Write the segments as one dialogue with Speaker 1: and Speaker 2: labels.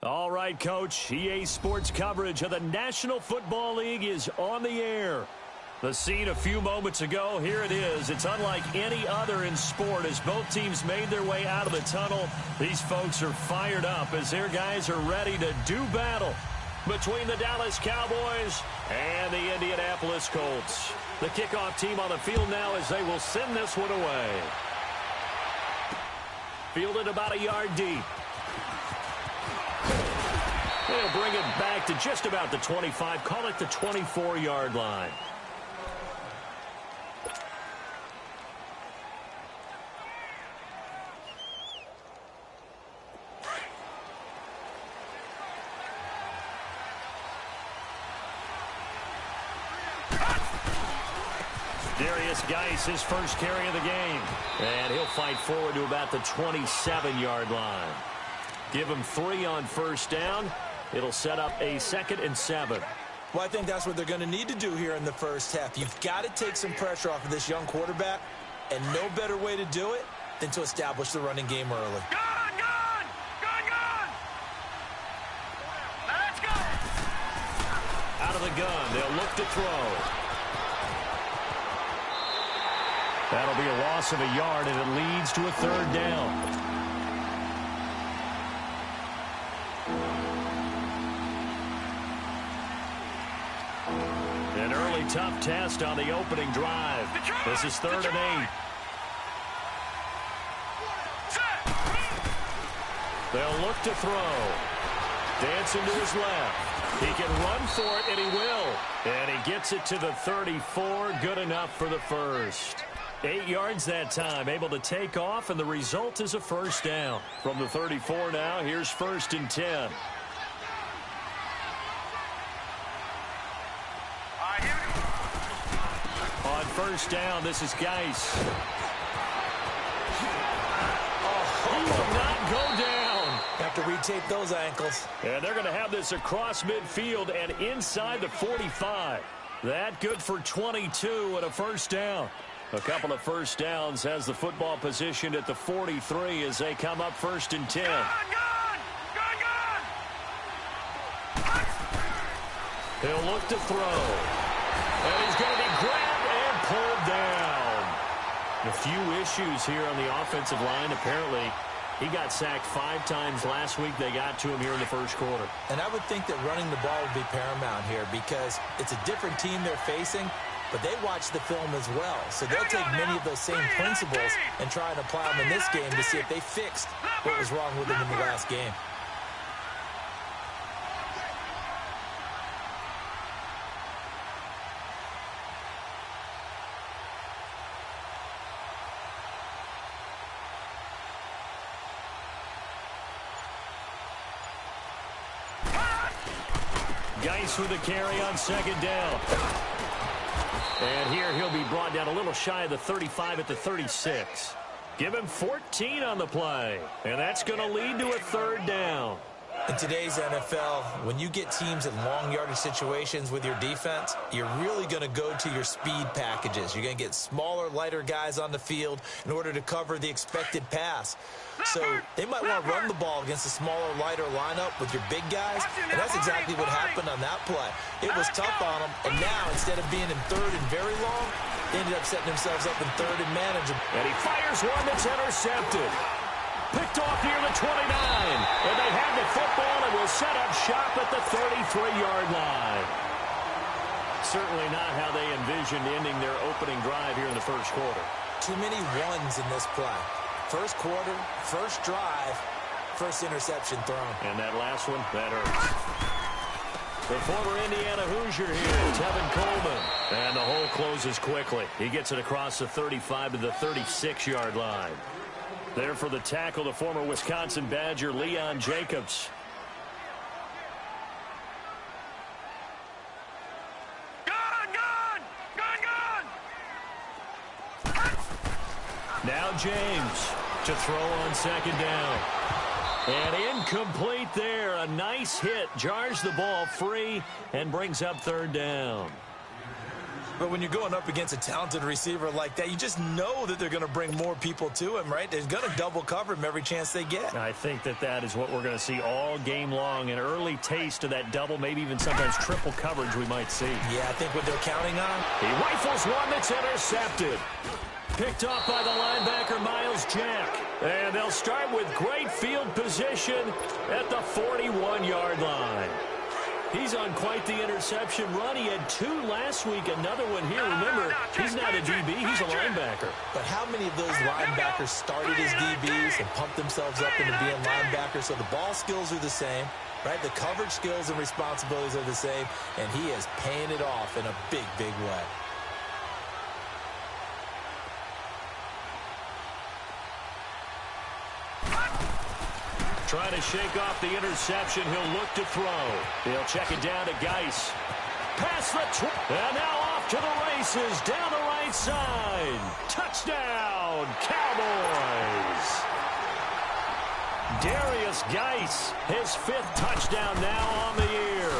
Speaker 1: All right, Coach. EA Sports coverage of the National Football League is on the air. The scene a few moments ago, here it is. It's unlike any other in sport as both teams made their way out of the tunnel. These folks are fired up as their guys are ready to do battle between the Dallas Cowboys and the Indianapolis Colts. The kickoff team on the field now as they will send this one away. Fielded about a yard deep. They'll bring it back to just about the 25. Call it the 24-yard line. Geis, his first carry of the game. And he'll fight forward to about the 27-yard line. Give him 3 on first down. It'll set up a 2nd and 7.
Speaker 2: Well, I think that's what they're going to need to do here in the first half. You've got to take some pressure off of this young quarterback, and no better way to do it than to establish the running game early.
Speaker 3: Gun! Let's go!
Speaker 1: Out of the gun, they'll look to throw. That'll be a loss of a yard, and it leads to a 3rd down. An early tough test on the opening drive. This is 3rd and 8. They'll look to throw. Dancing to his left. He can run for it, and he will. And he gets it to the 34. Good enough for the first. 8 yards that time, able to take off, and the result is a first down. From the 34 now, here's 1st and 10. On first down, this is Geis. He will not go down.
Speaker 2: Have to retake those ankles.
Speaker 1: And they're going to have this across midfield and inside the 45. That good for 22 and a first down. A couple of first downs has the football positioned at the 43 as they come up 1st and 10.
Speaker 3: Gun!
Speaker 1: He'll look to throw. And he's going to be grabbed and pulled down. A few issues here on the offensive line. Apparently, he got sacked 5 times last week. They got to him here in the first quarter.
Speaker 2: And I would think that running the ball would be paramount here because it's a different team they're facing. But they watch the film as well, so they'll take many of those same principles and try and apply them in this game to see if they fixed what was wrong with them in the last game.
Speaker 1: Geis with a carry on 2nd down. And here he'll be brought down a little shy of the 35 at the 36. Give him 14 on the play. And that's going to lead to a 3rd down.
Speaker 2: In today's NFL, when you get teams in long yardage situations with your defense, you're really going to go to your speed packages. You're going to get smaller, lighter guys on the field in order to cover the expected pass. So they might want to run the ball against a smaller, lighter lineup with your big guys, and that's exactly what happened on that play. It was tough on them, and now instead of being in 3rd and very long, they ended up setting themselves up in 3rd and manageable.
Speaker 1: And he fires one that's intercepted. Picked off near the 29. And they have the football and will set up shop at the 33-yard line. Certainly not how they envisioned ending their opening drive here in the first quarter.
Speaker 2: Too many ones in this play. First quarter, first drive, first interception thrown.
Speaker 1: And that last one, that hurts. The former Indiana Hoosier here, Tevin Coleman. And the hole closes quickly. He gets it across the 35 to the 36-yard line. There for the tackle, the former Wisconsin Badger, Leon Jacobs. Now James to throw on 2nd down. And incomplete there. A nice hit. Jars the ball free and brings up 3rd down.
Speaker 2: But when you're going up against a talented receiver like that, you just know that they're going to bring more people to him, right? They're going to double cover him every chance they get.
Speaker 1: I think that is what we're going to see all game long. An early taste of that double, maybe even sometimes triple coverage we might see.
Speaker 2: Yeah, I think what they're counting on.
Speaker 1: He rifles one that's intercepted. Picked off by the linebacker, Miles Jack. And they'll start with great field position at the 41-yard line. He's on quite the interception run. He had 2 last week, another one here. Remember, he's not a DB, he's a linebacker.
Speaker 2: But how many of those linebackers started as DBs and pumped themselves up into being linebackers? So the ball skills are the same, right? The coverage skills and responsibilities are the same, and he is paying it off in a big, big way.
Speaker 1: Trying to shake off the interception. He'll look to throw. He'll check it down to Geis. Pass the and now off to the races down the right side. Touchdown, Cowboys. Darius Geis, his 5th touchdown now on the year.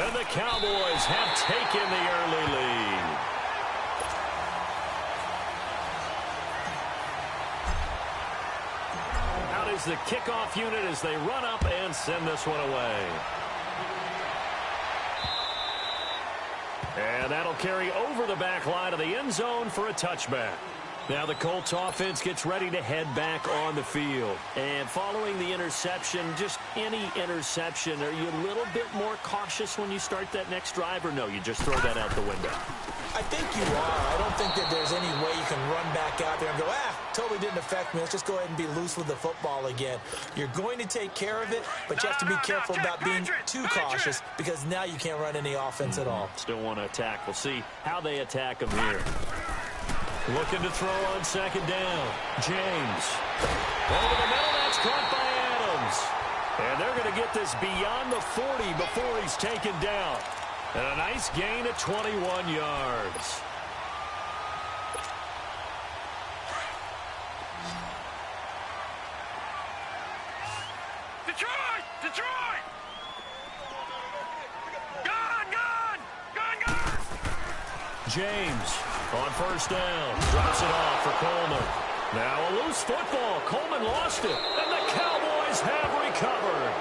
Speaker 1: And the Cowboys have taken the early lead. The kickoff unit as they run up and send this one away. And that'll carry over the back line of the end zone for a touchback. Now the Colts offense gets ready to head back on the field. And following the interception, just any interception, are you a little bit more cautious when you start that next drive, or no, you just throw that out the window?
Speaker 2: I think you are. I don't think that there's any way you can run back out there and go, totally didn't affect me. Let's just go ahead and be loose with the football again. You're going to take care of it, but you have to be careful about being too cautious because now you can't run any offense at all.
Speaker 1: Still want to attack. We'll see how they attack them here. Looking to throw on second down. James. Over the middle, that's caught by Adams. And they're going to get this beyond the 40 before he's taken down. And a nice gain at 21 yards.
Speaker 3: Detroit! Detroit! Gone!
Speaker 1: James on first down. Drops it off for Coleman. Now a loose football. Coleman lost it. And the Cowboys have recovered.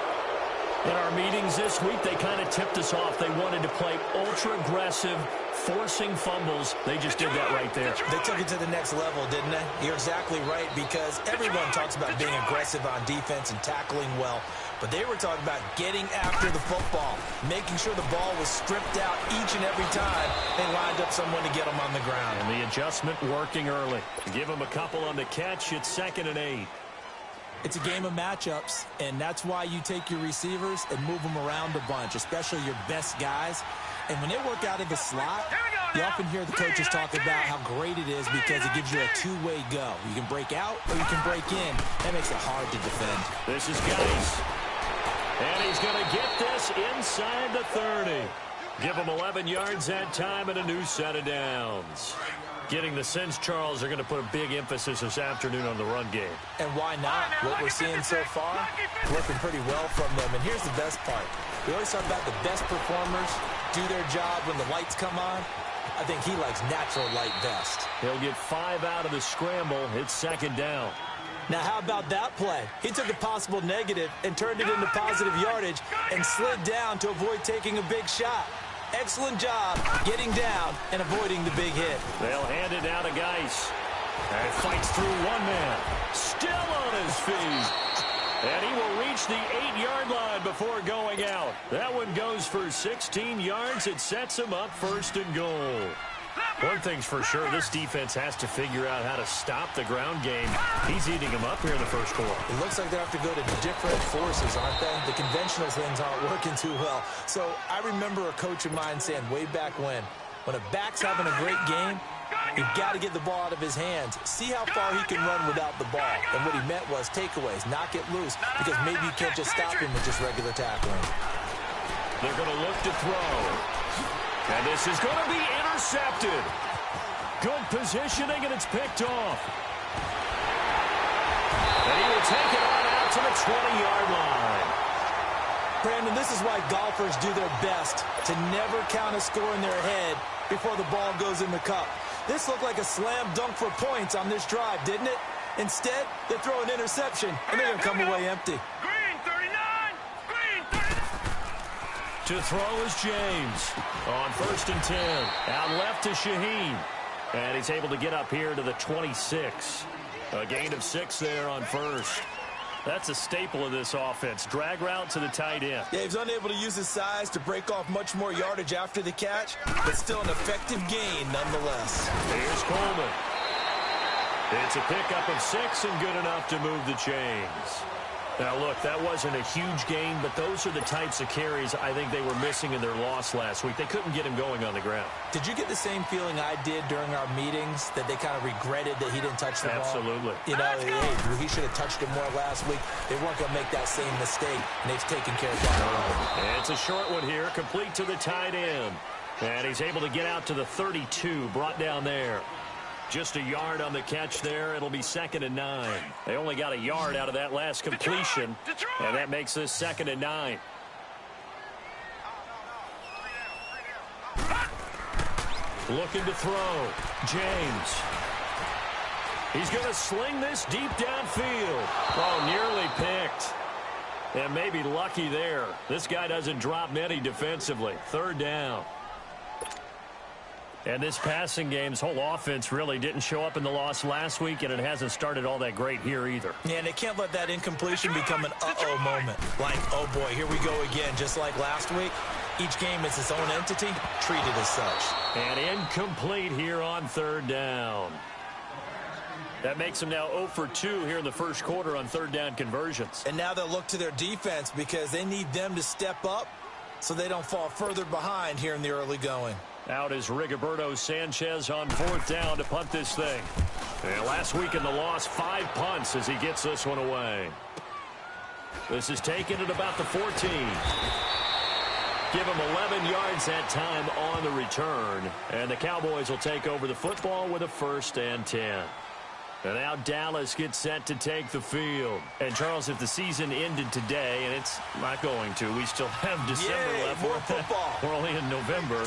Speaker 1: In our meetings this week, they kind of tipped us off. They wanted to play ultra-aggressive, forcing fumbles. They just did that right there.
Speaker 2: They took it to the next level, didn't they? You're exactly right, because everyone talks about being aggressive on defense and tackling well. But they were talking about getting after the football, making sure the ball was stripped out each and every time they lined up someone to get them on the ground.
Speaker 1: And the adjustment working early. Give them a couple on the catch. It's 2nd and 8.
Speaker 2: It's a game of matchups, and that's why you take your receivers and move them around a bunch, especially your best guys. And when they work out of the slot, you often hear the coaches talk about how great it is because it gives you a two-way go. You can break out or you can break in. That makes it hard to defend.
Speaker 1: This is Geis. And he's going to get this inside the 30. Give him 11 yards that time and a new set of downs. Getting the sense, Charles, they're going to put a big emphasis this afternoon on the run game.
Speaker 2: And why not? What we're seeing so far, looking pretty well from them. And here's the best part. We always talk about the best performers do their job when the lights come on. I think he likes natural light best.
Speaker 1: He'll get 5 out of the scramble. It's 2nd down.
Speaker 2: Now, how about that play? He took a possible negative and turned it into positive yardage and slid down to avoid taking a big shot. Excellent job getting down and avoiding the big hit.
Speaker 1: They'll hand it down to Geis. And fights through one man. Still on his feet. And he will reach the 8-yard line before going out. That one goes for 16 yards. It sets him up 1st and goal. One thing's for sure, this defense has to figure out how to stop the ground game. He's eating them up here in the first quarter.
Speaker 2: It looks like they have to go to different forces, aren't they? The conventional things aren't working too well. So I remember a coach of mine saying way back when a back's having a great game, you've got to get the ball out of his hands. See how far he can run without the ball. And what he meant was takeaways, not get loose, because maybe you can't just stop him with just regular tackling.
Speaker 1: They're going to look to throw. And this is going to be intercepted. Good positioning, and it's picked off. And he will take it on out to the 20-yard line.
Speaker 2: Brandon, this is why golfers do their best to never count a score in their head before the ball goes in the cup. This looked like a slam dunk for points on this drive, didn't it? Instead, they throw an interception, and they're going to come away empty.
Speaker 3: Green 39! Green 39!
Speaker 1: To throw is James. On 1st and 10. Out left to Shaheen. And he's able to get up here to the 26. A gain of 6 there on 1st. That's a staple of this offense. Drag route to the tight end.
Speaker 2: Yeah, he's unable to use his size to break off much more yardage after the catch, but still an effective gain nonetheless.
Speaker 1: Here's Coleman. It's a pickup of 6 and good enough to move the chains. Now, look, that wasn't a huge gain, but those are the types of carries I think they were missing in their loss last week. They couldn't get him going on the ground.
Speaker 2: Did you get the same feeling I did during our meetings, that they kind of regretted that he didn't touch the ball?
Speaker 1: Absolutely.
Speaker 2: You know, hey, he should have touched it more last week. They weren't going to make that same mistake, and they've taken care of that early.
Speaker 1: It's a short one here, complete to the tight end. And he's able to get out to the 32, brought down there. Just a yard on the catch there. It'll be 2nd and 9. They only got a yard out of that last completion, and that makes this 2nd and 9. Looking to throw. James. He's going to sling this deep downfield. Oh, nearly picked. And maybe lucky there. This guy doesn't drop many defensively. 3rd down. And this passing game's whole offense really didn't show up in the loss last week, and it hasn't started all that great here either.
Speaker 2: Yeah, and they can't let that incompletion become an uh-oh moment. Like, oh boy, here we go again, just like last week. Each game is its own entity, treated as such.
Speaker 1: And incomplete here on 3rd down. That makes them now 0 for 2 here in the first quarter on 3rd down conversions.
Speaker 2: And now they'll look to their defense because they need them to step up so they don't fall further behind here in the early going.
Speaker 1: Out is Rigoberto Sanchez on 4th down to punt this thing. And last week in the loss, 5 punts as he gets this one away. This is taken at about the 14. Give him 11 yards that time on the return. And the Cowboys will take over the football with a 1st and 10. And now Dallas gets set to take the field. And, Charles, if the season ended today, and it's not going to, we still have December left.
Speaker 2: More football.
Speaker 1: We're only in November.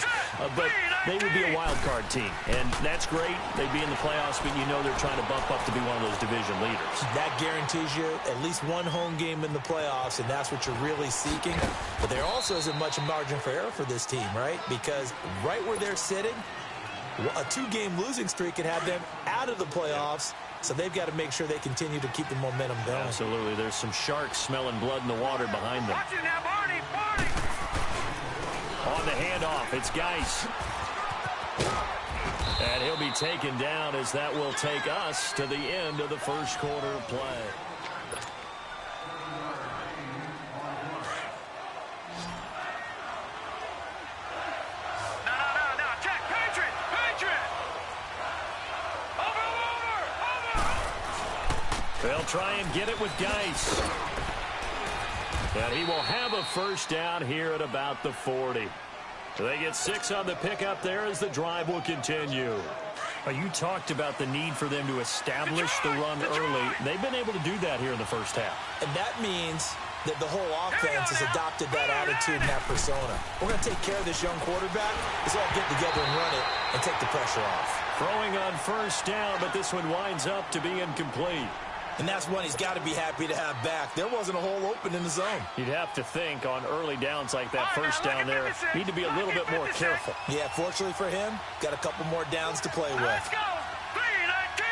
Speaker 1: But they would be a wild card team. And that's great. They'd be in the playoffs, but you know they're trying to bump up to be one of those division leaders. That
Speaker 2: guarantees you at least one home game in the playoffs, and that's what you're really seeking. But there also isn't much margin for error for this team, right? Because right where they're sitting, a 2-game losing streak can have them out of the playoffs, so they've got to make sure they continue to keep the momentum going.
Speaker 1: Absolutely. There's some sharks smelling blood in the water behind them.
Speaker 3: Watch it now, Barney! Barney!
Speaker 1: On the handoff, it's Geis. And he'll be taken down as that will take us to the end of the first quarter of play. They'll try and get it with Geis. And he will have a 1st down here at about the 40. They get 6 on the pickup there as the drive will continue. You talked about the need for them to establish the run early. They've been able to do that here in the first half.
Speaker 2: And that means that the whole offense has adopted that attitude and that persona. We're going to take care of this young quarterback. Let's all get together and run it and take the pressure off.
Speaker 1: Throwing on 1st down, but this one winds up to be incomplete.
Speaker 2: And that's one he's got to be happy to have back. There wasn't a hole open in the zone.
Speaker 1: You'd have to think on early downs like that 1st down there, need to be a little bit more careful.
Speaker 2: Yeah, fortunately for him, got a couple more downs to play with.
Speaker 3: Let's go! 3-19!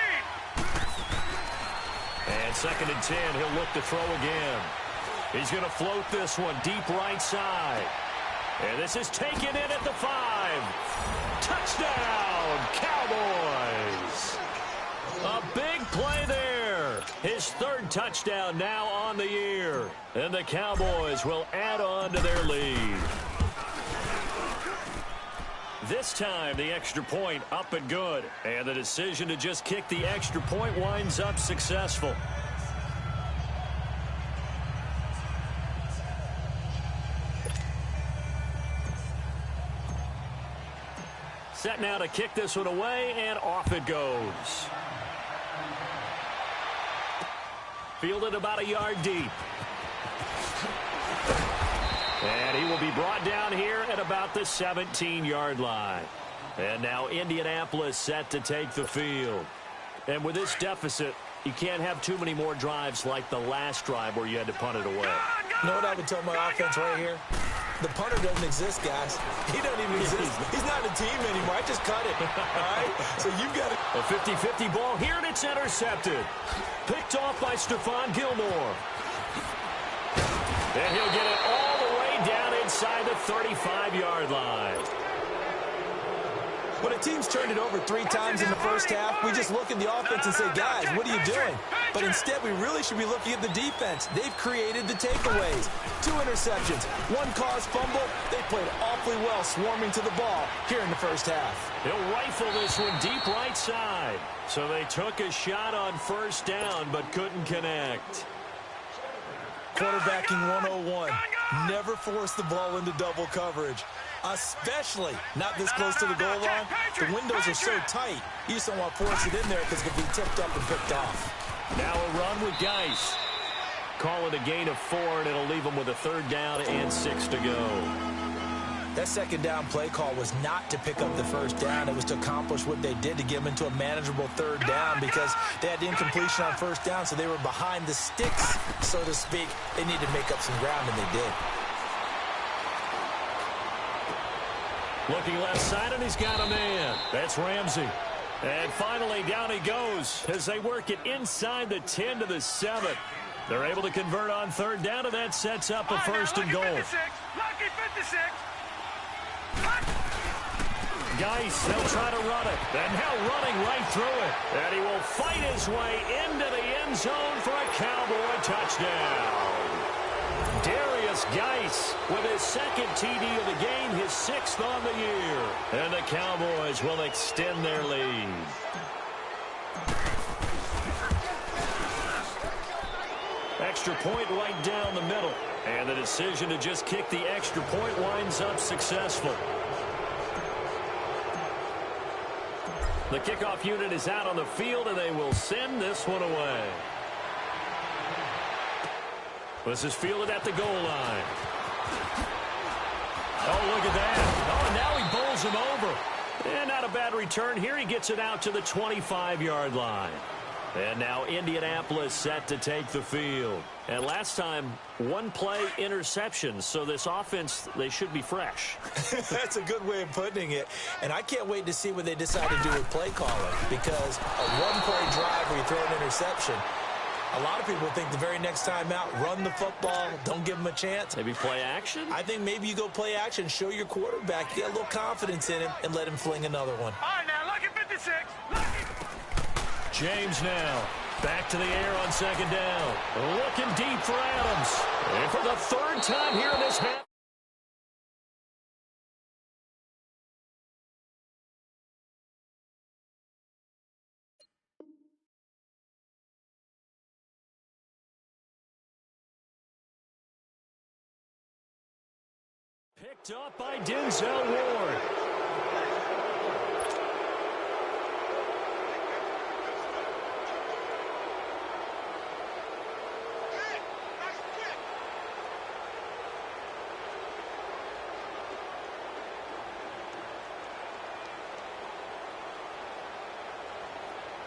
Speaker 1: And 2nd and 10, he'll look to throw again. He's going to float this one deep right side. And this is taken in at the 5. Touchdown, Cowboys! A big play there. His 3rd touchdown now on the year. And the Cowboys will add on to their lead. This time, the extra point up and good. And the decision to just kick the extra point winds up successful. Set now to kick this one away, and off it goes. Fielded about a yard deep. Brought down here at about the 17-yard line. And now Indianapolis set to take the field. And with this deficit, you can't have too many more drives like the last drive where you had to punt it away.
Speaker 2: You know what I would tell my offense right here? The punter doesn't exist, guys. He doesn't even exist. He's not a team anymore. I just cut it. All right? So you've got it.
Speaker 1: A 50-50 ball here, and it's intercepted. Picked off by Stephon Gilmore. And he'll get it all the way down inside the 35-yard line.
Speaker 2: When a team's turned it over 3 times in the first half, we just look at the offense and say, guys, what are you doing? But instead, we really should be looking at the defense. They've created the takeaways. 2 interceptions, 1 caused fumble. They played awfully well swarming to the ball here in the first half.
Speaker 1: He'll rifle this one deep right side. So they took a shot on first down but couldn't connect.
Speaker 2: Quarterbacking 101. Never force the ball into double coverage. Especially not this close to the goal line. The windows are so tight, you just don't want to force it in there because it can be tipped up and picked off.
Speaker 1: Now a run with Geis. Call it a gain of 4, and it'll leave them with a 3rd down and 6 to go.
Speaker 2: That 2nd down play call was not to pick up the first down. It was to accomplish what they did to get them into a manageable 3rd down because they had the incompletion on first down, so they were behind the sticks, so to speak. They needed to make up some ground, and they did.
Speaker 1: Looking left side, and he's got a man. That's Ramsey. And finally, down he goes as they work it inside the 10 to the 7. They're able to convert on 3rd down, and that sets up a 1st and goal.
Speaker 3: Lucky 56.
Speaker 1: Geis, they'll try to run it. And now running right through it. And he will fight his way into the end zone for a Cowboy touchdown. Darius Geis with his 2nd TD of the game, his 6th on the year. And the Cowboys will extend their lead. Extra point right down the middle. And the decision to just kick the extra point winds up successful. The kickoff unit is out on the field, and they will send this one away. This is fielded at the goal line. Oh, look at that. Oh, and now he bowls him over. And not a bad return here. He gets it out to the 25-yard line. And now Indianapolis set to take the field. And last time, 1 play interception. So this offense, they should be fresh.
Speaker 2: That's a good way of putting it. And I can't wait to see what they decide to do with play calling. Because a 1-play drive where you throw an interception, a lot of people think the very next time out, run the football, don't give them a chance.
Speaker 1: Maybe play action?
Speaker 2: I think maybe you go play action, show your quarterback, you get a little confidence in him, and let him fling another one.
Speaker 3: All right, now, lucky 56. Lucky.
Speaker 1: James now back to the air on 2nd down. Looking deep for Adams. And for the 3rd time here in this half. Picked up by Denzel Ward.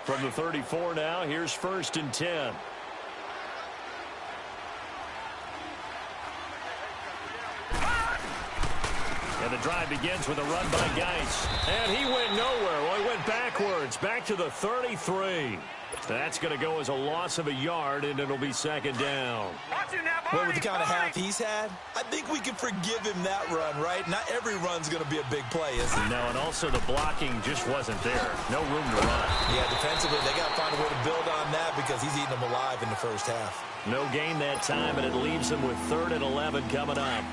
Speaker 1: From the 34 now, here's 1st and 10. And the drive begins with a run by Geis. And he went nowhere. Well, he went backwards, back to the 33. That's going to go as a loss of a yard, and it'll be 2nd down.
Speaker 2: Well, with the kind of half he's had, I think we can forgive him that run, right? Not every run's going to be a big play, is it?
Speaker 1: No, and also the blocking just wasn't there. No room to run.
Speaker 2: Yeah, defensively, they got to find a way to build on that because he's eating them alive in the first half.
Speaker 1: No gain that time, and it leaves them with 3rd and 11 coming up.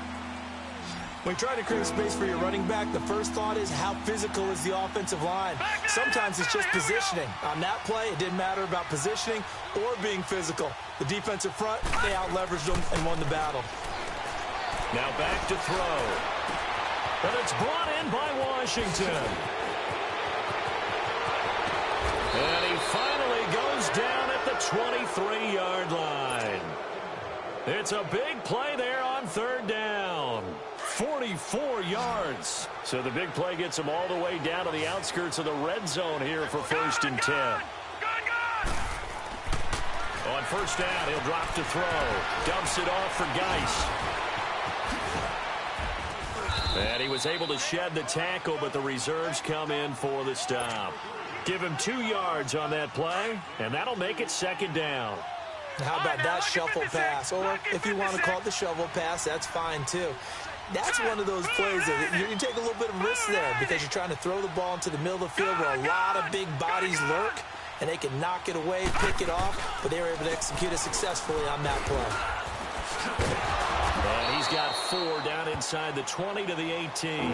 Speaker 2: When you try to create space for your running back, the first thought is how physical is the offensive line. Sometimes it's just positioning. On that play, it didn't matter about positioning or being physical. The defensive front, they out-leveraged them and won the battle.
Speaker 1: Now back to throw. And it's brought in by Washington. And he finally goes down at the 23-yard line. It's a big play there on 3rd down. 4 only 4 yards. So the big play gets him all the way down to the outskirts of the red zone here for 1st and 10. On 1st down, he'll drop to throw. Dumps it off for Geis. And he was able to shed the tackle, but the reserves come in for the stop. Give him 2 yards on that play, and that'll make it 2nd down.
Speaker 2: How about that shuffle pass? Or if you want to call it the shovel pass, that's fine too. That's one of those plays that you take a little bit of risk there because you're trying to throw the ball into the middle of the field where a lot of big bodies lurk, and they can knock it away, pick it off, but they were able to execute it successfully on that play.
Speaker 1: And he's got 4 down inside the 20 to the 18.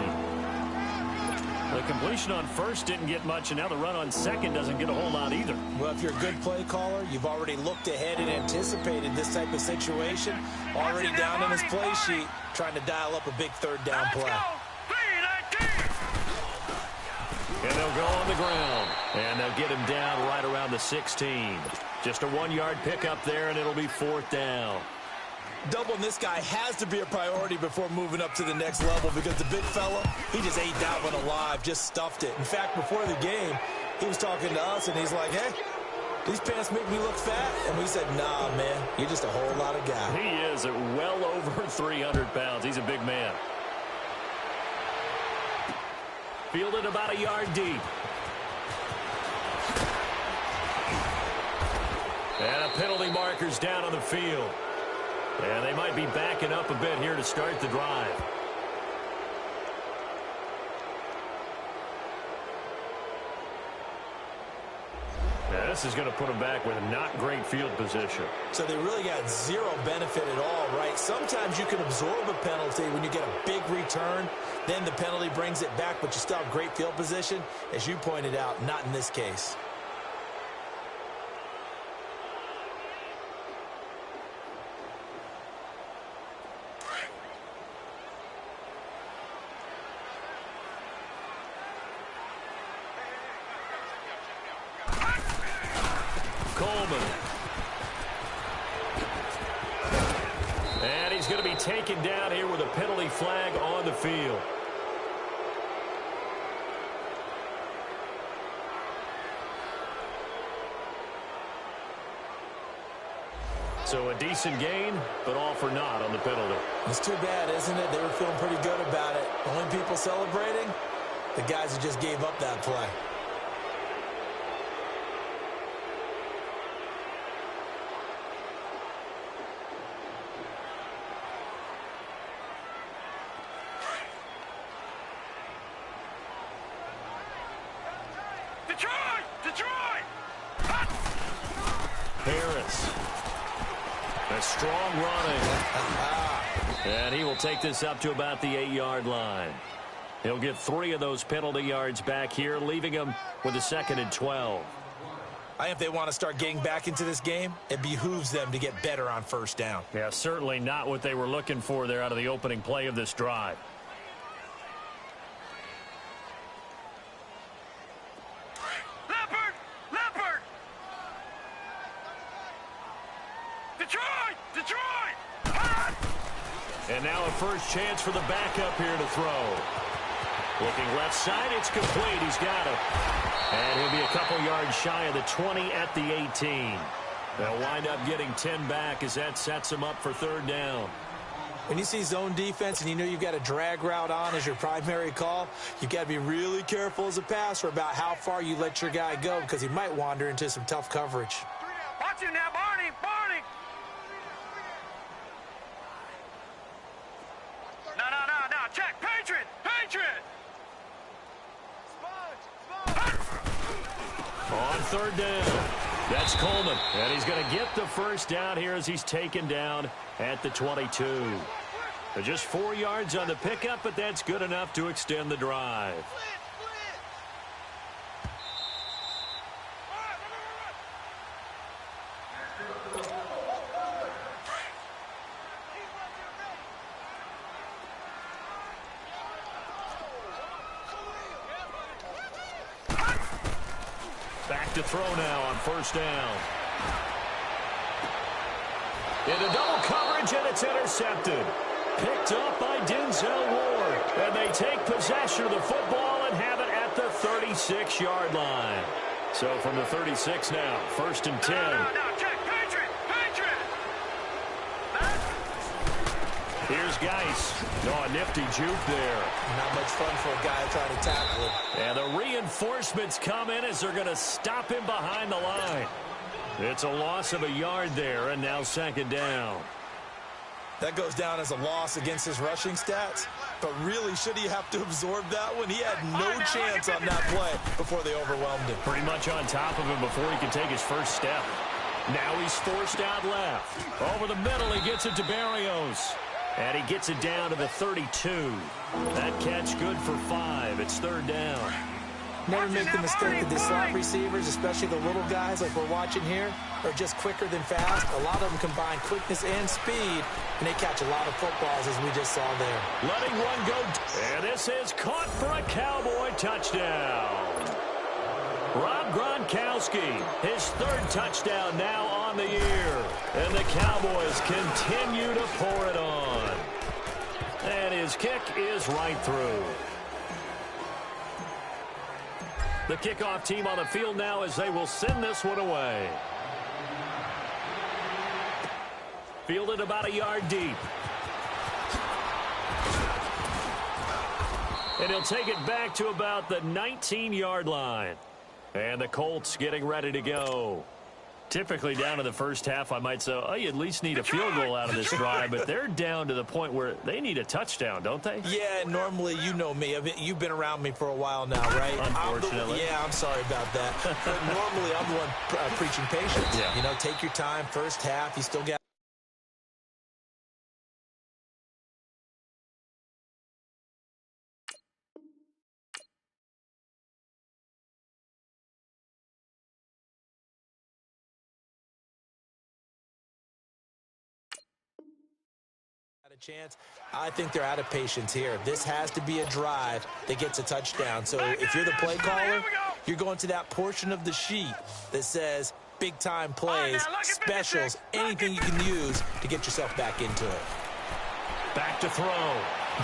Speaker 1: The completion on 1st didn't get much, and now the run on 2nd doesn't get a whole lot either.
Speaker 2: Well, if you're a good play caller, you've already looked ahead and anticipated this type of situation. Already down in his play sheet, trying to dial up a big 3rd down play.
Speaker 1: And they'll go on the ground, and they'll get him down right around the 16. Just a 1-yard pickup there, and it'll be 4th down.
Speaker 2: Doubling this guy has to be a priority before moving up to the next level because the big fella, he just ate that one alive, just stuffed it. In fact, before the game, he was talking to us, and he's like, hey, these pants make me look fat. And we said, nah, man, you're just a whole lot of guy.
Speaker 1: He is at well over 300 pounds. He's a big man. Fielded about a yard deep. And a penalty marker's down on the field. And they might be backing up a bit here to start the drive. Now, this is going to put them back with a not great field position.
Speaker 2: So they really got 0 benefit at all, right? Sometimes you can absorb a penalty when you get a big return. Then the penalty brings it back, but you still have great field position. As you pointed out, not in this case.
Speaker 1: And he's going to be taken down here with a penalty flag on the field. So a decent gain, but all for naught on the penalty.
Speaker 2: It's too bad, isn't it? They were feeling pretty good about it. Only people celebrating, the guys who just gave up that play.
Speaker 1: Harris. A strong running. And he will take this up to about the 8-yard line. He'll get 3 of those penalty yards back here, leaving him with a 2nd and 12.
Speaker 2: I think if they want to start getting back into this game, it behooves them to get better on 1st down.
Speaker 1: Yeah, certainly not what they were looking for there out of the opening play of this drive. And now a first chance for the backup here to throw. Looking left side, it's complete. He's got it. And he'll be a couple yards shy of the 20 at the 18. They'll wind up getting 10 back as that sets him up for 3rd down.
Speaker 2: When you see zone defense and you know you've got a drag route on as your primary call, you've got to be really careful as a passer about how far you let your guy go because he might wander into some tough coverage.
Speaker 3: Watch him now, Barney! Barney! No. Check! Patriot!
Speaker 1: On 3rd down, that's Coleman. And he's going to get the first down here as he's taken down at the 22. Just 4 yards on the pickup, but that's good enough to extend the drive. Back to throw now on 1st down. Into double coverage, and it's intercepted. Picked up by Denzel Ward. And they take possession of the football and have it at the 36-yard line. So from the 36 now, 1st and 10.
Speaker 3: No, check, Patriot, Patriot.
Speaker 1: Here's Geis. Oh, a nifty juke there.
Speaker 2: Not much fun for a guy trying to tackle him.
Speaker 1: And the reinforcements come in as they're going to stop him behind the line. It's a loss of a yard there, and now 2nd down.
Speaker 2: That goes down as a loss against his rushing stats. But really, should he have to absorb that one? He had no chance on that play before they overwhelmed him.
Speaker 1: Pretty much on top of him before he can take his first step. Now he's forced out left. Over the middle, he gets it to Barrios. And he gets it down to the 32. That catch good for 5. It's 3rd down.
Speaker 2: Never make the mistake that the slot receivers, especially the little guys like we're watching here, are just quicker than fast. A lot of them combine quickness and speed, and they catch a lot of footballs, as we just saw there.
Speaker 1: Letting one go. And this is caught for a Cowboy touchdown. Rob Gronkowski, his 3rd touchdown now on the year. And the Cowboys continue to pour it on. And his kick is right through. The kickoff team on the field now as they will send this one away. Fielded about a yard deep. And he'll take it back to about the 19-yard line. And the Colts getting ready to go. Typically down in the first half, I might say, oh, you at least need a field goal out of this drive. But they're down to the point where they need a touchdown, don't they?
Speaker 2: Yeah, normally, you know me. I mean, you've been around me for a while now, right?
Speaker 1: Unfortunately.
Speaker 2: I'm sorry about that. But normally, I'm the one preaching patience.
Speaker 1: Yeah.
Speaker 2: You know, take your time. First half, you still got a chance. I think they're out of patience here. This has to be a drive that gets a touchdown. So if you're the play caller, you're going to that portion of the sheet that says big-time plays, specials, anything you can use to get yourself back into it.
Speaker 1: Back to throw.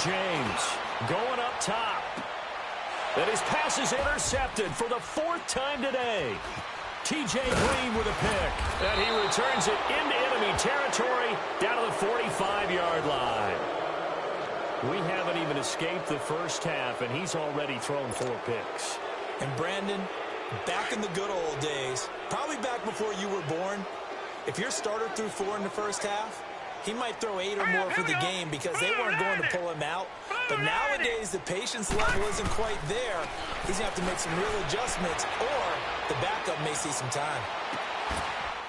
Speaker 1: James going up top. And his pass is intercepted for the 4th time today. T.J. Green with a pick. And he returns it into enemy territory down to the 45-yard line. We haven't even escaped the first half, and he's already thrown 4 picks.
Speaker 2: And Brandon, back in the good old days, probably back before you were born, if your starter threw 4 in the first half, he might throw 8 or more for the game because they weren't going to pull him out. But nowadays, the patience level isn't quite there. He's going to have to make some real adjustments, or the backup may see some time.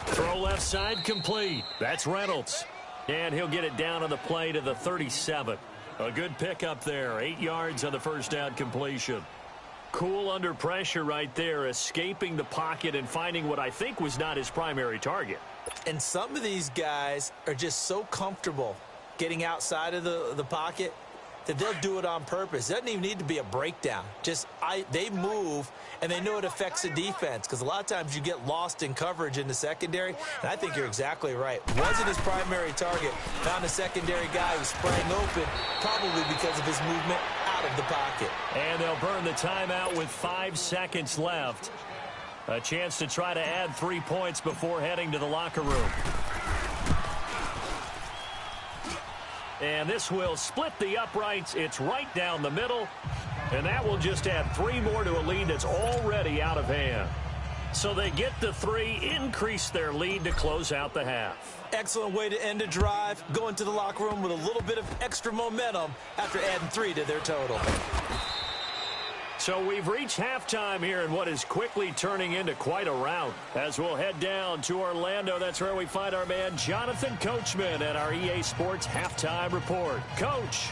Speaker 1: Throw left side complete. That's Reynolds. And he'll get it down on the play to the 37. A good pickup there. 8 yards on the first down completion. Cool under pressure right there, escaping the pocket and finding what I think was not his primary target.
Speaker 2: And some of these guys are just so comfortable getting outside of the pocket that they'll do it on purpose. It doesn't even need to be a breakdown. They move, and they know it affects the defense because a lot of times you get lost in coverage in the secondary, and I think you're exactly right. Wasn't his primary target. Found a secondary guy who sprang open, probably because of his movement out of the pocket.
Speaker 1: And they'll burn the timeout with 5 seconds left. A chance to try to add 3 points before heading to the locker room. And this will split the uprights. It's right down the middle. And that will just add 3 more to a lead that's already out of hand. So they get the 3, increase their lead to close out the half.
Speaker 2: Excellent way to end a drive. Go into the locker room with a little bit of extra momentum after adding 3 to their total.
Speaker 1: So we've reached halftime here in what is quickly turning into quite a rout. As we'll head down to Orlando, that's where we find our man Jonathan Coachman at our EA Sports Halftime Report. Coach.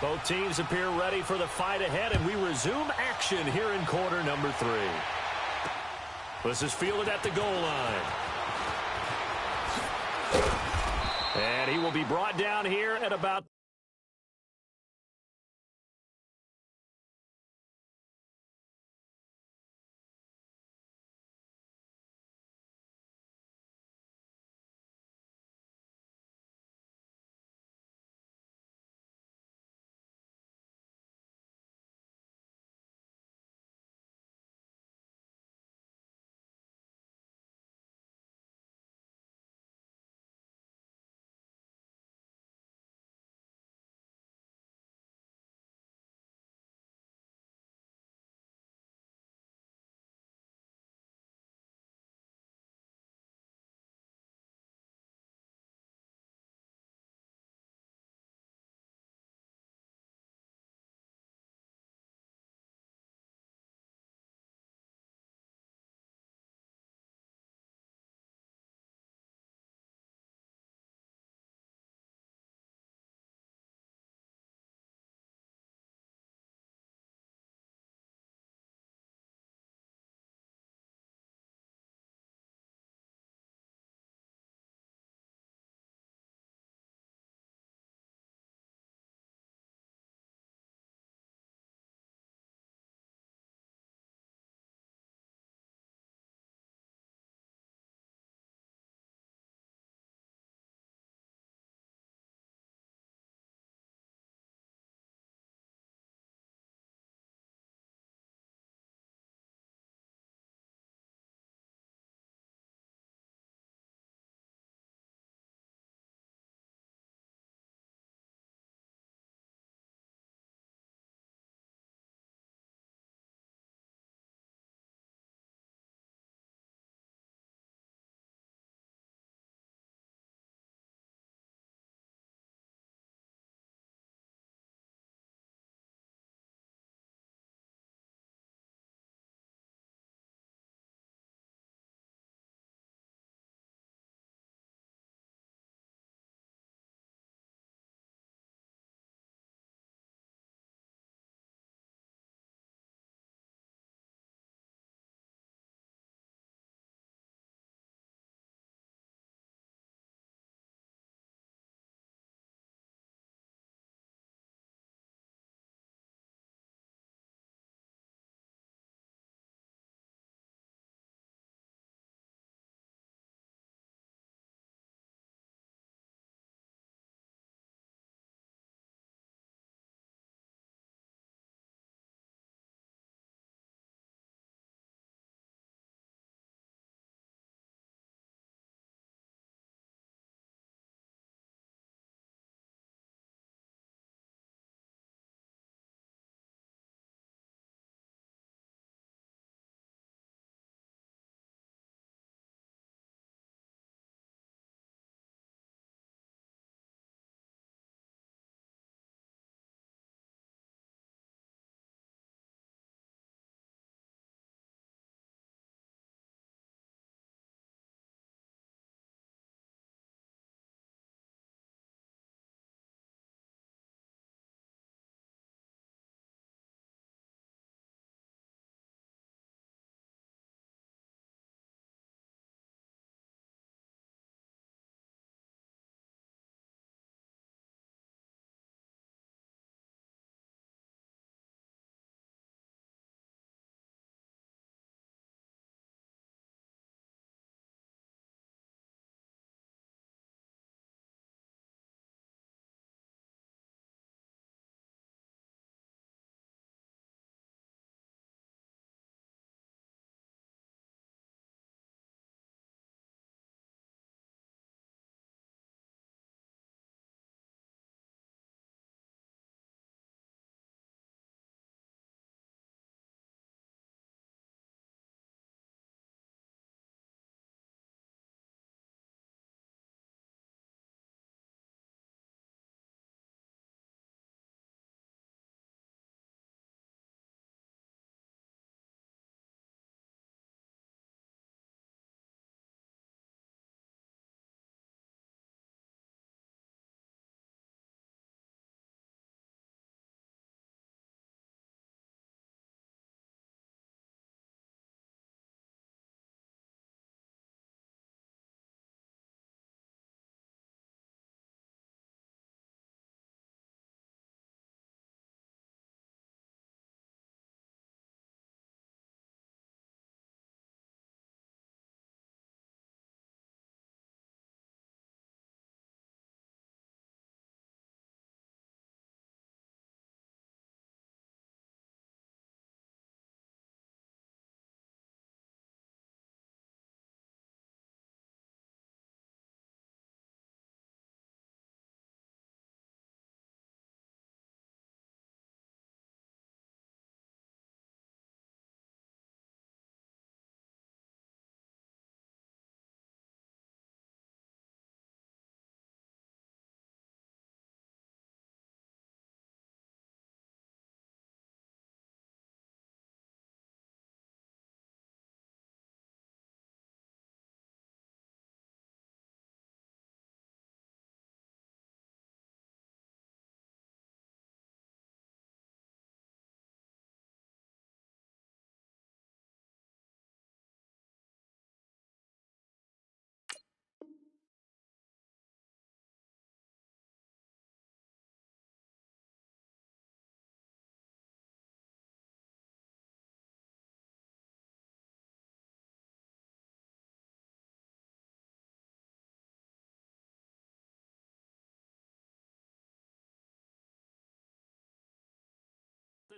Speaker 1: Both teams appear ready for the fight ahead, and we resume action here in quarter number 3. This is fielded at the goal line. And he will be brought down here at about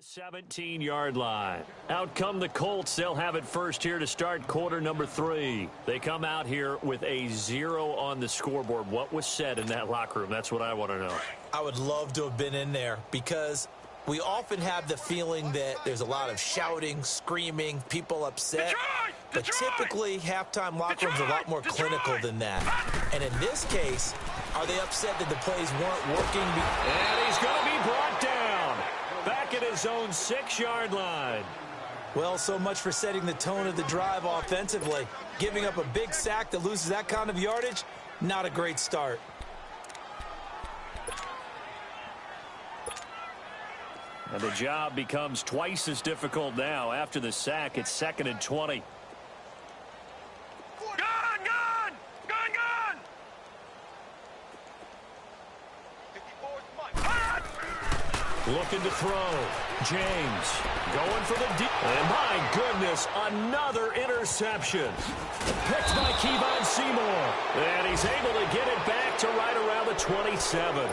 Speaker 1: the 17-yard line. Out come the Colts. They'll have it first here to start quarter number 3. They come out here with a 0 on the scoreboard. What was said in that locker room? That's what I want to know.
Speaker 2: I would love to have been in there because we often have the feeling that there's a lot of shouting, screaming, people upset. But typically, halftime locker rooms are a lot more clinical than that. And in this case, are they upset that the plays weren't working?
Speaker 1: And he's going to be brought down. Back at his own 6-yard line.
Speaker 2: Well, so much for setting the tone of the drive offensively. Giving up a big sack that loses that kind of yardage, not a great start.
Speaker 1: And the job becomes twice as difficult now. After the sack, it's 2nd and 20. Looking to throw. James going for the deep. And my goodness, another interception. Picked by Kevon Seymour. And he's able to get it back to right around the 27.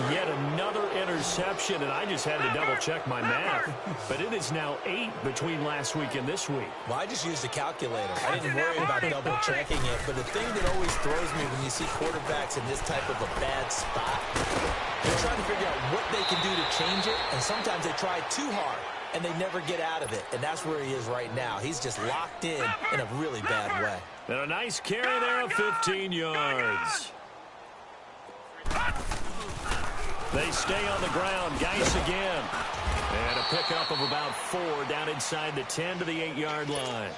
Speaker 1: Yet another interception, and I just had to double-check my math. But it is now 8 between last week and this week.
Speaker 2: Well, I just used a calculator. I didn't worry about double-checking it. But the thing that always throws me when you see quarterbacks in this type of a bad spot, they're trying to figure out what they can do to change it, and sometimes they try too hard, and they never get out of it. And that's where he is right now. He's just locked in a really bad way.
Speaker 1: And a nice carry there of 15 yards. They stay on the ground. Geis again. And a pickup of about 4 down inside the 10 to the 8-yard line.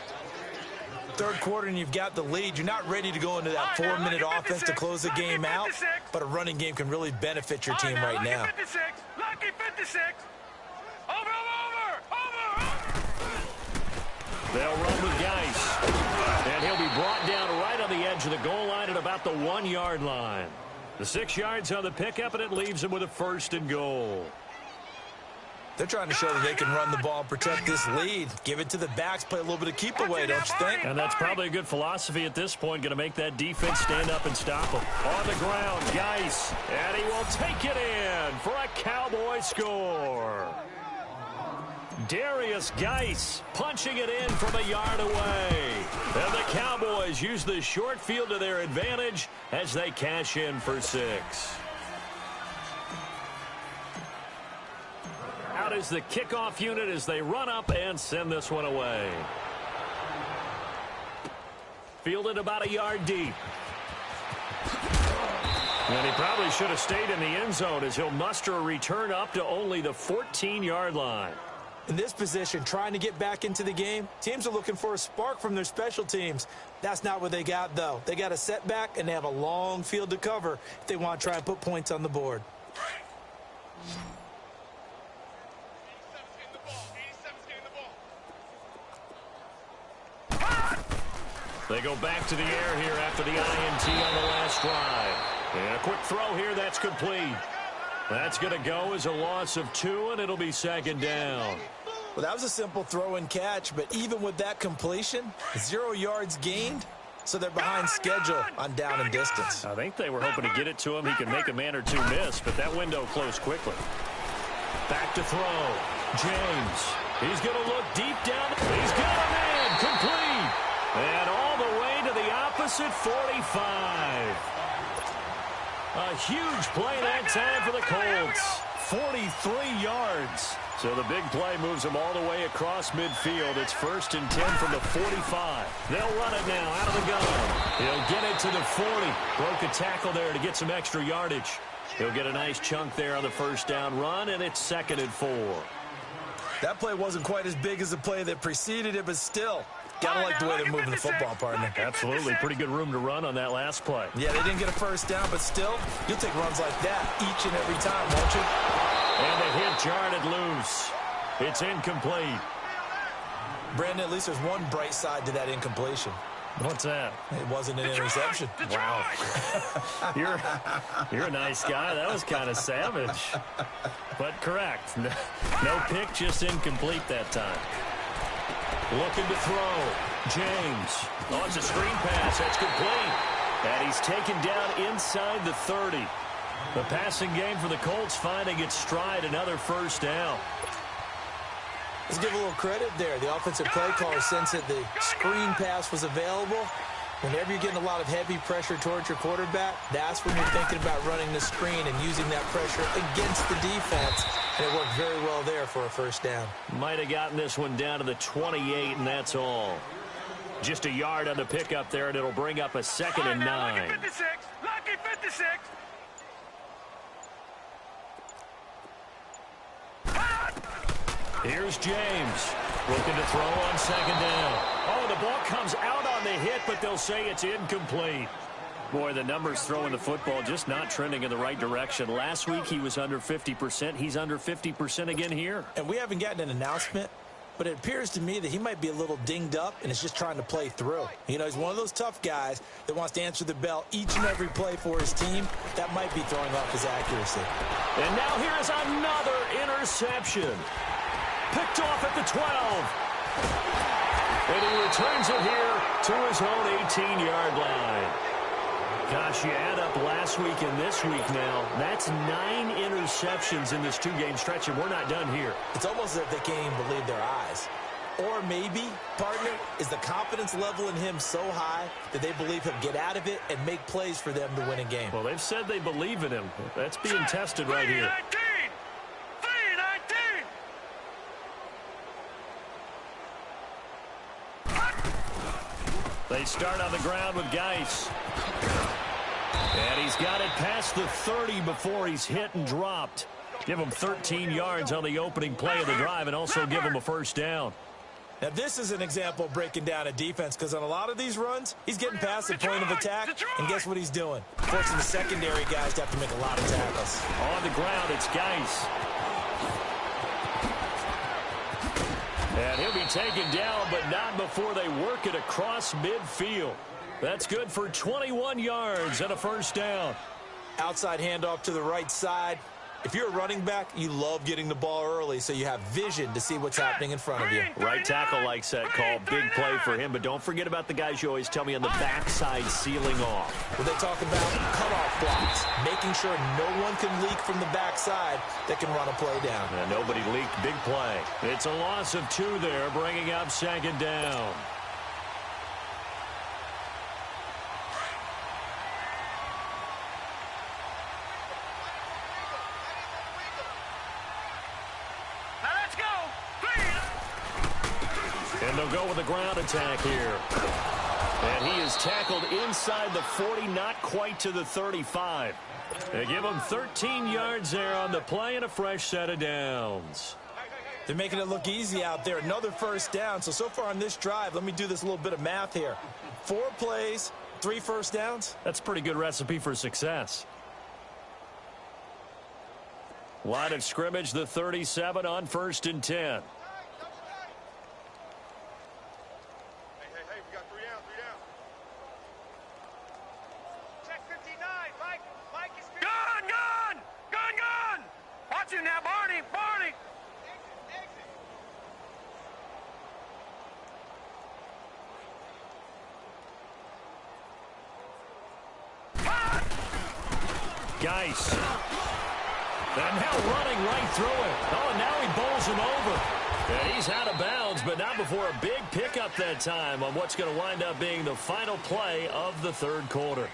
Speaker 2: Third quarter and you've got the lead. You're not ready to go into that 4-minute offense to close the game out, but a running game can really benefit your team right now.
Speaker 3: Lucky 56. Over.
Speaker 1: They'll run with Geis. And he'll be brought down right on the edge of the goal line at about the 1-yard line. The 6 yards on the pickup, and it leaves him with a 1st and goal.
Speaker 2: They're trying to show that they can run the ball and protect this lead. Give it to the backs, play a little bit of keep away, don't you think?
Speaker 1: And that's probably a good philosophy at this point, going to make that defense stand up and stop them. On the ground, Geis, and he will take it in for a Cowboy score. Darius Geis punching it in from a yard away. And the Cowboys use the short field to their advantage as they cash in for 6. Out is the kickoff unit as they run up and send this one away. Fielded about a yard deep. And he probably should have stayed in the end zone as he'll muster a return up to only the 14-yard line.
Speaker 2: In this position, trying to get back into the game, teams are looking for a spark from their special teams. That's not what they got, though. They got a setback, and they have a long field to cover if they want to try and put points on the board.
Speaker 1: They go back to the air here after the INT on the last drive. And a quick throw here, that's complete. That's going to go as a loss of 2, and it'll be 2nd down.
Speaker 2: Well, that was a simple throw and catch, but even with that completion, 0 yards gained, so they're behind schedule on down and distance.
Speaker 1: I think they were hoping to get it to him. He could make a man or 2 miss, but that window closed quickly. Back to throw. James. He's going to look deep down. He's got a man. Complete. And all the way to the opposite 45. A huge play that time for the Colts. 43 yards. So the big play moves them all the way across midfield. It's 1st and 10 from the 45. They'll run it now out of the gun. He'll get it to the 40. Broke a tackle there to get some extra yardage. He'll get a nice chunk there on the 1st down run, and it's 2nd and 4.
Speaker 2: That play wasn't quite as big as the play that preceded it, but still, gotta like the way they're moving the football, partner.
Speaker 1: Absolutely. Pretty good room to run on that last play.
Speaker 2: Yeah, they didn't get a 1st down, but still, you'll take runs like that each and every time, won't you?
Speaker 1: And the hit jarred loose. It's incomplete.
Speaker 2: Brandon, at least there's one bright side to that incompletion.
Speaker 1: What's that?
Speaker 2: It wasn't an interception.
Speaker 1: Wow. You're a nice guy. That was kind of savage. But correct. No pick, just incomplete that time. Looking to throw. James. Oh, it's a screen pass. That's complete. And he's taken down inside the 30. The passing game for the Colts finding its stride, another first down.
Speaker 2: Let's give a little credit there. The offensive play caller sensed that the screen pass was available. Whenever you're getting a lot of heavy pressure towards your quarterback, that's when you're thinking about running the screen and using that pressure against the defense. And it worked very well there for a first down.
Speaker 1: Might have gotten this one down to the 28, and that's all. Just a yard on the pickup there, and it'll bring up a 2nd and 9.
Speaker 3: Lucky 56. Lucky 56.
Speaker 1: Here's James looking to throw on 2nd down. Oh, the ball comes out on the hit, but they'll say it's incomplete. Boy, the numbers throwing the football just not trending in the right direction. Last week he was under 50%. He's under 50% again here.
Speaker 2: And we haven't gotten an announcement, but it appears to me that he might be a little dinged up and is just trying to play through. You know, he's one of those tough guys that wants to answer the bell each and every play for his team. That might be throwing off his accuracy.
Speaker 1: And now here's another interception. Picked off at the 12. And he returns it here to his own 18-yard line. Gosh, you add up last week and this week now. That's 9 interceptions in this 2-game stretch, and we're not done here.
Speaker 2: It's almost as if they can't even believe their eyes. Or maybe, partner, is the confidence level in him so high that they believe he'll get out of it and make plays for them to win a game.
Speaker 1: Well, they've said they believe in him. That's being tested right here.
Speaker 3: 3-19.
Speaker 1: They start on the ground with Geis. And he's got it past the 30 before he's hit and dropped. Give him 13 yards on the opening play of the drive and also give him a first down.
Speaker 2: Now, this is an example of breaking down a defense because on a lot of these runs, he's getting past the point of attack, and guess what he's doing? Forcing the secondary guys to have to make a lot of tackles.
Speaker 1: On the ground, it's Geis. And he'll be taken down, but not before they work it across midfield. That's good for 21 yards and a first down.
Speaker 2: Outside handoff to the right side. If you're a running back, you love getting the ball early so you have vision to see what's happening in front of you.
Speaker 1: Right tackle likes that call. Big play for him, but don't forget about the guys you always tell me on the backside sealing off.
Speaker 2: Well, they talk about cutoff blocks, making sure no one can leak from the backside that can run a play down.
Speaker 1: And nobody leaked. Big play. It's a loss of 2 there, bringing up 2nd down. And they'll go with a ground attack here. And he is tackled inside the 40, not quite to the 35. They give him 13 yards there on the play and a fresh set of downs.
Speaker 2: They're making it look easy out there. Another first down. So far on this drive, let me do this little bit of math here. 4 plays, 3 first downs.
Speaker 1: That's a pretty good recipe for success. Line of scrimmage, the 37 on 1st and 10.
Speaker 3: Now, Barney.
Speaker 1: Geis. And now running right through it. Oh, and now he bowls him over. And he's out of bounds, but not before a big pickup that time on what's going to wind up being the final play of the 3rd quarter.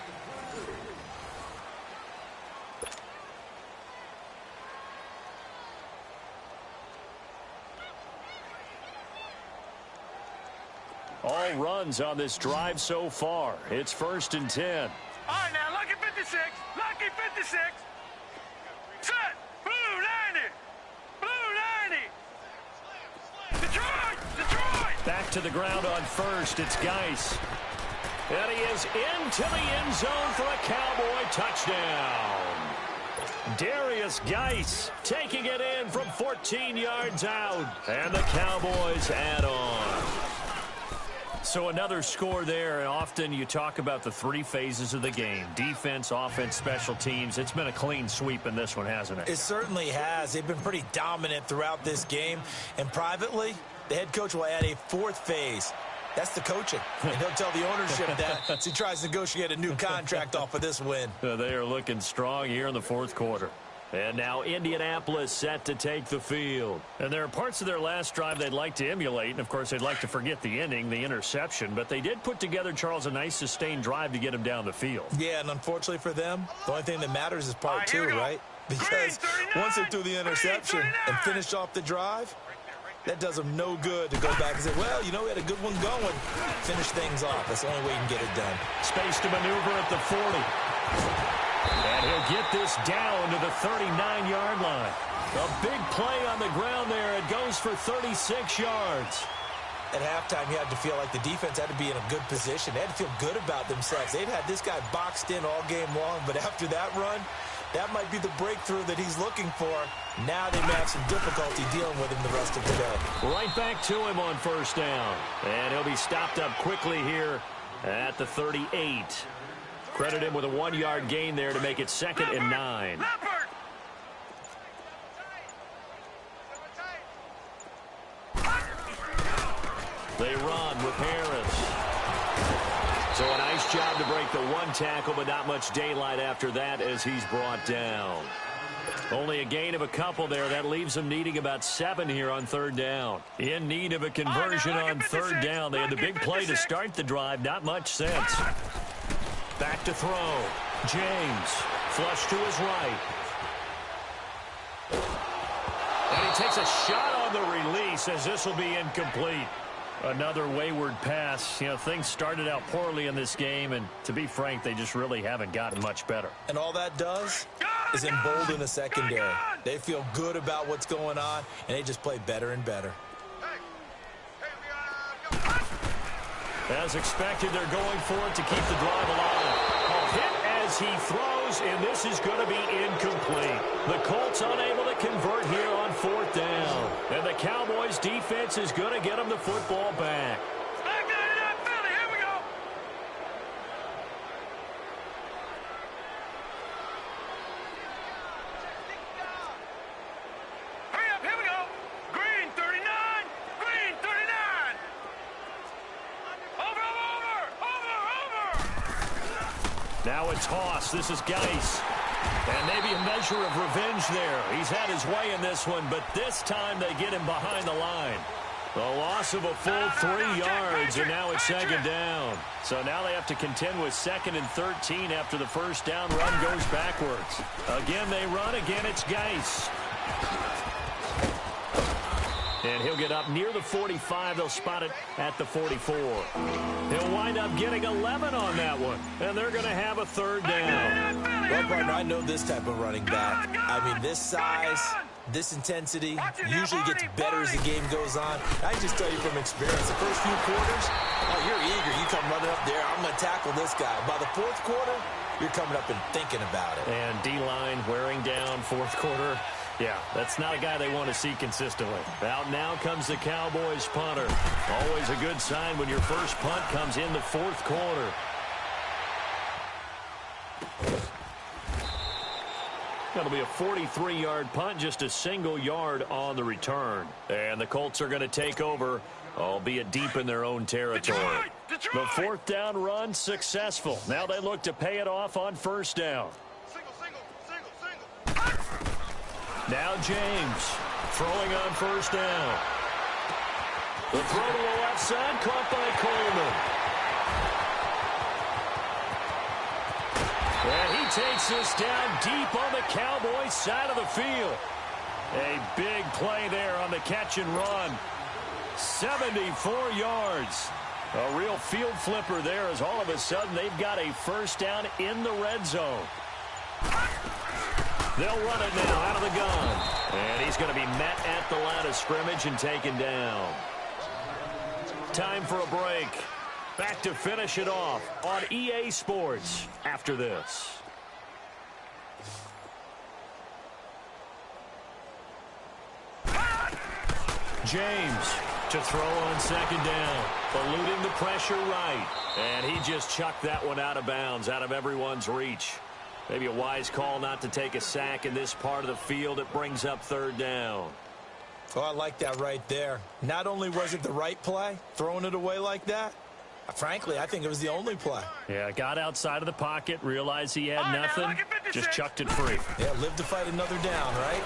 Speaker 1: All runs on this drive so far. It's 1st and 10.
Speaker 3: All right, now, lucky 56. Lucky 56. Set. Blue 90. Blue 90. Detroit.
Speaker 1: Back to the ground on 1st. It's Geis. And he is into the end zone for a Cowboy touchdown. Darius Geis taking it in from 14 yards out. And the Cowboys add on. So another score there, and often you talk about the 3 phases of the game. Defense, offense, special teams. It's been a clean sweep in this one, hasn't it?
Speaker 2: It certainly has. They've been pretty dominant throughout this game. And privately, the head coach will add a 4th phase. That's the coaching. And he'll tell the ownership that as he tries to negotiate a new contract off of this win.
Speaker 1: They are looking strong here in the fourth quarter. And now Indianapolis set to take the field. And there are parts of their last drive they'd like to emulate. And, of course, they'd like to forget the ending, the interception. But they did put together, Charles, a nice sustained drive to get him down the field.
Speaker 2: Yeah, and unfortunately for them, the only thing that matters is part two, right? Because once they threw the interception and finished off the drive, that does them no good to go back and say, well, you know, we had a good one going. Finish things off. That's the only way you can get it done.
Speaker 1: Space to maneuver at the 40. And he'll get this down to the 39-yard line. A big play on the ground there. It goes for 36 yards.
Speaker 2: At halftime, you had to feel like the defense had to be in a good position. They had to feel good about themselves. They'd had this guy boxed in all game long, but after that run, that might be the breakthrough that he's looking for. Now they may have some difficulty dealing with him the rest of the day.
Speaker 1: Right back to him on first down. And he'll be stopped up quickly here at the 38. Credit him with a 1-yard gain there to make it 2nd and 9. They run with Harris. So a nice job to break the one tackle, but not much daylight after that as he's brought down. Only a gain of a couple there. That leaves them needing about 7 here on third down. In need of a conversion on third down. They had the big play to start the drive. Not much sense. Back to throw. James. Flush to his right. And he takes a shot on the release as this will be incomplete. Another wayward pass. You know, things started out poorly in this game, and to be frank, they just really haven't gotten much better.
Speaker 2: And all that does is embolden the secondary. They feel good about what's going on, and they just play better and better.
Speaker 1: As expected, they're going for it to keep the drive alive. A hit as he throws, and this is going to be incomplete. The Colts unable to convert here on fourth down. And the Cowboys defense is going to get them the football back.
Speaker 3: Here we go. Hurry up, here we go. Green 39. Green 39. Over.
Speaker 1: Now a toss. This is Geis. And maybe a measure of revenge there. He's had his way in this one, but this time they get him behind the line. The loss of a full 3 yards, and now it's 2nd down. So now they have to contend with 2nd and 13 after the first down run goes backwards. Again, they run. Again, it's Geis. And he'll get up near the 45. They'll spot it at the 44. He'll wind up getting 11 on that one. And they're going to have a third down.
Speaker 2: Well, partner, I know this type of running back. I mean, this size, this intensity usually gets better as the game goes on. I just tell you from experience, the first few quarters, oh, you're eager. You come running up there. I'm going to tackle this guy. By the fourth quarter, you're coming up and thinking about it.
Speaker 1: And D-line wearing down fourth quarter. Yeah, that's not a guy they want to see consistently. Out now comes the Cowboys punter. Always a good sign when your first punt comes in the fourth quarter. That'll be a 43-yard punt, just a single yard on the return. And the Colts are going to take over, albeit deep in their own territory. The fourth down run successful. Now they look to pay it off on first down. Now James throwing on first down. The throw to the left side caught by Coleman. And he takes this down deep on the Cowboys side of the field. A big play there on the catch and run. 74 yards. A real field flipper there as all of a sudden they've got a first down in the red zone. They'll run it now out of the gun. And he's going to be met at the line of scrimmage and taken down. Time for a break. Back to finish it off on EA Sports after this. James to throw on second down. Eluding the pressure right. And he just chucked that one out of bounds, out of everyone's reach. Maybe a wise call not to take a sack in this part of the field. It brings up third down.
Speaker 2: Oh, I like that right there. Not only was it the right play, throwing it away like that, frankly, I think it was the only play.
Speaker 1: Yeah, got outside of the pocket, realized he had nothing, just chucked it free.
Speaker 2: Yeah, live to fight another down, right?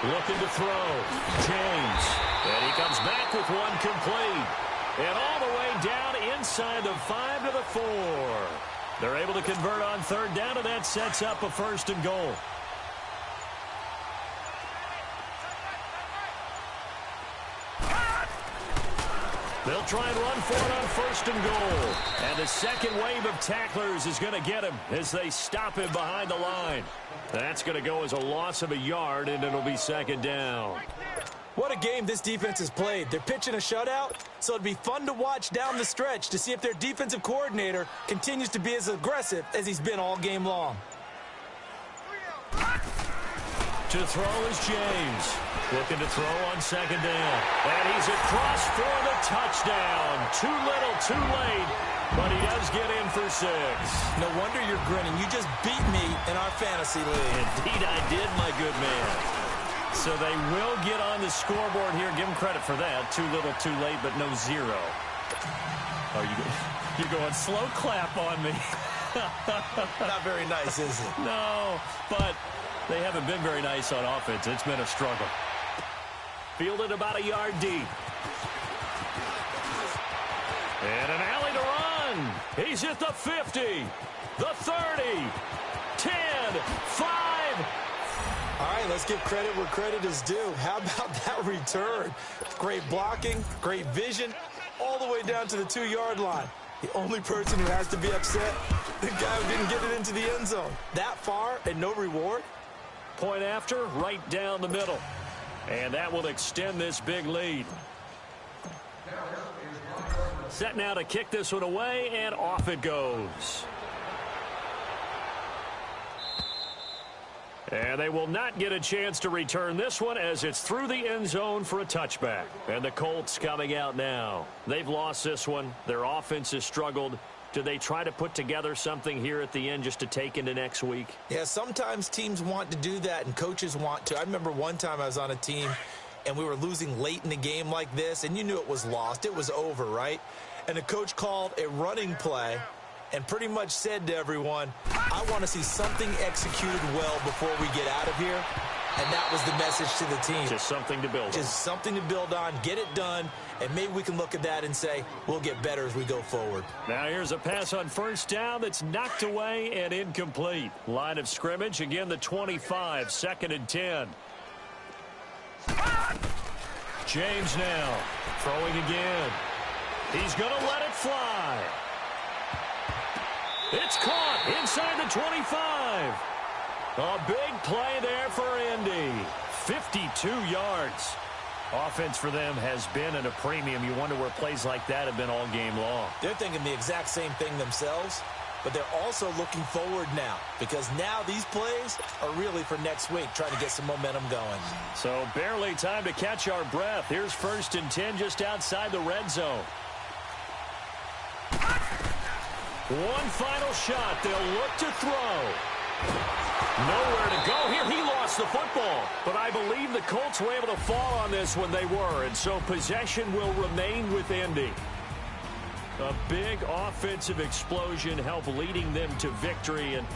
Speaker 1: Looking to throw. James. And he comes back with one complete. And all the way down inside the 5 to the 4. They're able to convert on third down, and that sets up a 1st and goal. They'll try and run for it on 1st and goal. And the second wave of tacklers is going to get him as they stop him behind the line. That's going to go as a loss of a yard, and it'll be 2nd down.
Speaker 2: What a game this defense has played. They're pitching a shutout, so it'd be fun to watch down the stretch to see if their defensive coordinator continues to be as aggressive as he's been all game long.
Speaker 1: To throw is James. Looking to throw on 2nd down. And he's across for the touchdown. Too little, too late. But he does get in for 6.
Speaker 2: No wonder you're grinning. You just beat me in our fantasy league.
Speaker 1: Indeed I did, my good man. So they will get on the scoreboard here. Give them credit for that. Too little, too late, but no 0. Oh, you're going slow clap on me.
Speaker 2: Not very nice, is it?
Speaker 1: No, but they haven't been very nice on offense. It's been a struggle. Fielded about a yard deep. And an alley to run. He's at the 50, the 30, 10, 5.
Speaker 2: All right, let's give credit where credit is due. How about that return? Great blocking, great vision, all the way down to the 2-yard line. The only person who has to be upset, the guy who didn't get it into the end zone. That far and no reward?
Speaker 1: Point after, right down the middle. And that will extend this big lead. Set now to kick this one away, and off it goes. And they will not get a chance to return this one as it's through the end zone for a touchback. And the Colts coming out now. They've lost this one. Their offense has struggled. Do they try to put together something here at the end just to take into next week?
Speaker 2: Yeah, sometimes teams want to do that and coaches want to. I remember one time I was on a team and we were losing late in the game like this, and you knew it was lost. It was over, right? And the coach called a running play and pretty much said to everyone, I want to see something executed well before we get out of here. And that was the message to the team.
Speaker 1: Just something to build on.
Speaker 2: Just something to build on, get it done, and maybe we can look at that and say, we'll get better as we go forward.
Speaker 1: Now here's a pass on 1st down that's knocked away and incomplete. Line of scrimmage, again the 25, 2nd and 10. James now, throwing again. He's going to let it fly. It's caught inside the 25. A big play there for Indy. 52 yards. Offense for them has been at a premium. You wonder where plays like that have been all game long.
Speaker 2: They're thinking the exact same thing themselves, but they're also looking forward now because now these plays are really for next week, trying to get some momentum going.
Speaker 1: So barely time to catch our breath. Here's 1st and 10 just outside the red zone. One final shot. They'll look to throw. Nowhere to go here. He lost the football. But I believe the Colts were able to fall on this when they were. And so possession will remain with Indy. A big offensive explosion helped leading them to victory. And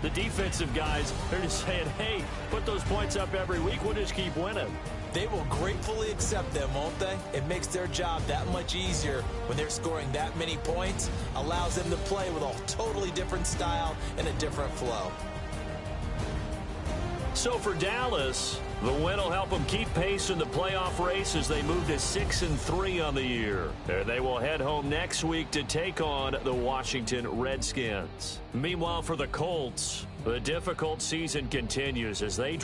Speaker 1: the defensive guys, they're just saying, hey, put those points up every week. We'll just keep winning.
Speaker 2: They will gratefully accept them, won't they? It makes their job that much easier when they're scoring that many points. Allows them to play with a totally different style and a different flow.
Speaker 1: So for Dallas, the win will help them keep pace in the playoff race as they move to 6-3 on the year. And they will head home next week to take on the Washington Redskins. Meanwhile, for the Colts, the difficult season continues as they